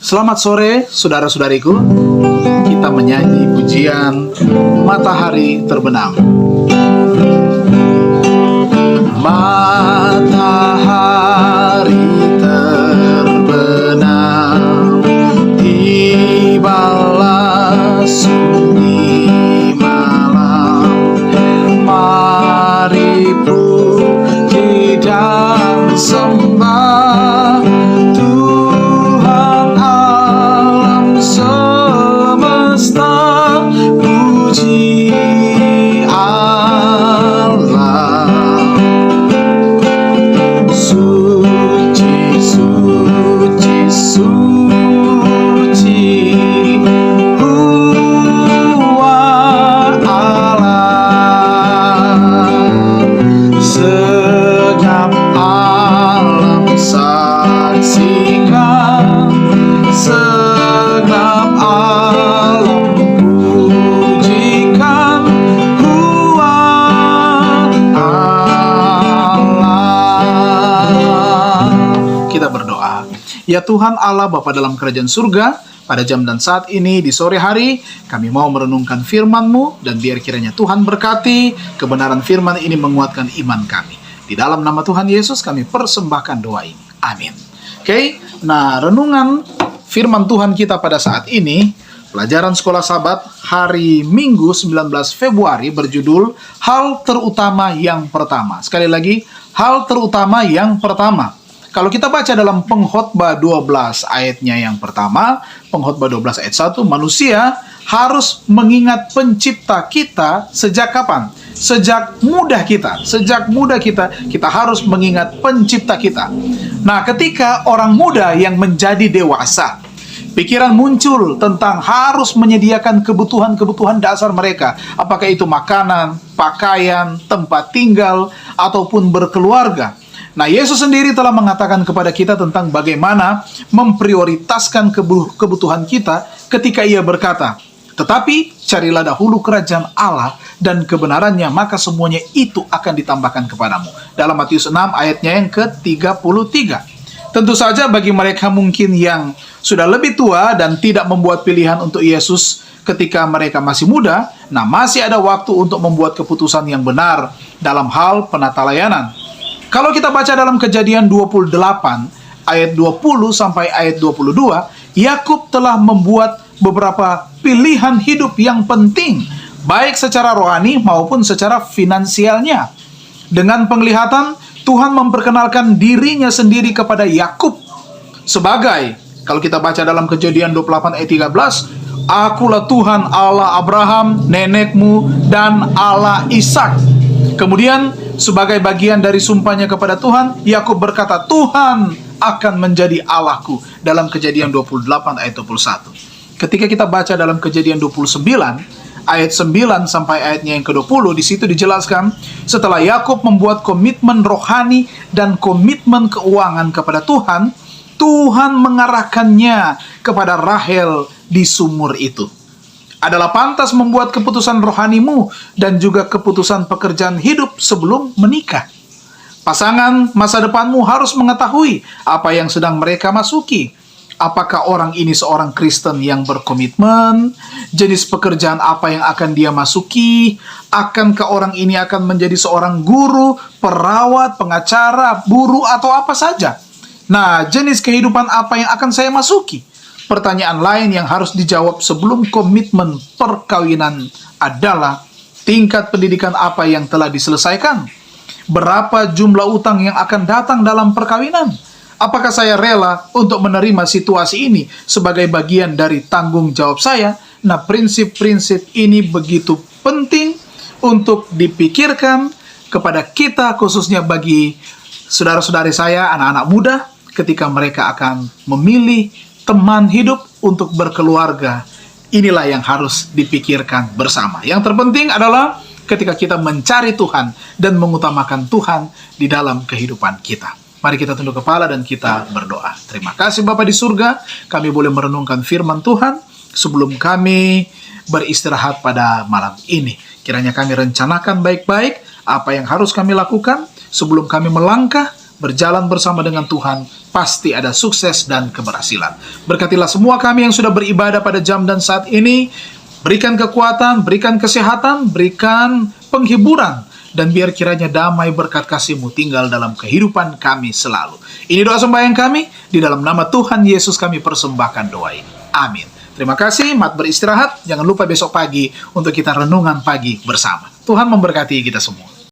Selamat sore, saudara-saudariku. Kita menyanyi pujian Matahari Terbenam. Matahari terbenam, tibalah sunyi malam. Mari puji dan sembah Tuhan alam semesta. Puji Allah. Suci, suci, suci, Huwa Allah. Segenap alam saksikan, segenap alam pujikan Huwa Allah. Kita berdoa. Ya Tuhan Allah Bapa dalam kerajaan surga, pada jam dan saat ini di sore hari kami mau merenungkan firman-Mu, dan biar kiranya Tuhan berkati kebenaran firman ini menguatkan iman kami. Di dalam nama Tuhan Yesus kami persembahkan doa ini. Amin. Oke, nah renungan firman Tuhan kita pada saat ini, pelajaran sekolah Sabat hari Minggu 19 Februari berjudul Hal Terutama Yang Pertama. Sekali lagi, hal terutama yang pertama. Kalau kita baca dalam Pengkhotbah 12 ayatnya yang pertama, Pengkhotbah 12 ayat 1, manusia harus mengingat pencipta kita sejak kapan? Sejak muda kita kita harus mengingat pencipta kita. Nah, ketika orang muda yang menjadi dewasa, pikiran muncul tentang harus menyediakan kebutuhan-kebutuhan dasar mereka. Apakah itu makanan, pakaian, tempat tinggal, ataupun berkeluarga. Nah, Yesus sendiri telah mengatakan kepada kita tentang bagaimana memprioritaskan kebutuhan kita ketika Ia berkata, "Tetapi carilah dahulu kerajaan Allah dan kebenarannya, maka semuanya itu akan ditambahkan kepadamu." Dalam Matius 6 ayatnya yang ke-33. Tentu saja bagi mereka mungkin yang sudah lebih tua dan tidak membuat pilihan untuk Yesus ketika mereka masih muda, nah masih ada waktu untuk membuat keputusan yang benar dalam hal penata layanan. Kalau kita baca dalam Kejadian 28 ayat 20 sampai ayat 22, Yakub telah membuat beberapa pilihan hidup yang penting, baik secara rohani maupun secara finansialnya. Dengan penglihatan, Tuhan memperkenalkan dirinya sendiri kepada Yakub sebagai, kalau kita baca dalam Kejadian 28 ayat 13, "Akulah Tuhan Allah Abraham, nenekmu, dan Allah Ishak." Kemudian sebagai bagian dari sumpahnya kepada Tuhan, Yakub berkata, "Tuhan akan menjadi Allahku." Dalam Kejadian 28 ayat 21. Ketika kita baca dalam Kejadian 29 ayat 9 sampai ayatnya yang ke-20, di situ dijelaskan, setelah Yakub membuat komitmen rohani dan komitmen keuangan kepada Tuhan, Tuhan mengarahkannya kepada Rahel di sumur itu. Adalah pantas membuat keputusan rohanimu dan juga keputusan pekerjaan hidup sebelum menikah. Pasangan masa depanmu harus mengetahui apa yang sedang mereka masuki. Apakah orang ini seorang Kristen yang berkomitmen? Jenis pekerjaan apa yang akan dia masuki? Akankah orang ini akan menjadi seorang guru, perawat, pengacara, buruh, atau apa saja? Nah, jenis kehidupan apa yang akan saya masuki? Pertanyaan lain yang harus dijawab sebelum komitmen perkawinan adalah tingkat pendidikan apa yang telah diselesaikan? Berapa jumlah utang yang akan datang dalam perkawinan? Apakah saya rela untuk menerima situasi ini sebagai bagian dari tanggung jawab saya? Nah, prinsip-prinsip ini begitu penting untuk dipikirkan kepada kita, khususnya bagi saudara-saudari saya, anak-anak muda, ketika mereka akan memilih teman hidup untuk berkeluarga. Inilah yang harus dipikirkan bersama. Yang terpenting adalah ketika kita mencari Tuhan dan mengutamakan Tuhan di dalam kehidupan kita. Mari kita tunduk kepala dan kita berdoa. Terima kasih Bapa di surga, kami boleh merenungkan firman Tuhan sebelum kami beristirahat pada malam ini. Kiranya kami rencanakan baik-baik apa yang harus kami lakukan sebelum kami melangkah berjalan bersama dengan Tuhan, pasti ada sukses dan keberhasilan. Berkatilah semua kami yang sudah beribadah pada jam dan saat ini. Berikan kekuatan, berikan kesehatan, berikan penghiburan, dan biar kiranya damai berkat kasih-Mu tinggal dalam kehidupan kami selalu. Ini doa sembahyang kami, di dalam nama Tuhan Yesus kami persembahkan doa ini. Amin. Terima kasih, mat beristirahat. Jangan lupa besok pagi untuk kita renungan pagi bersama. Tuhan memberkati kita semua.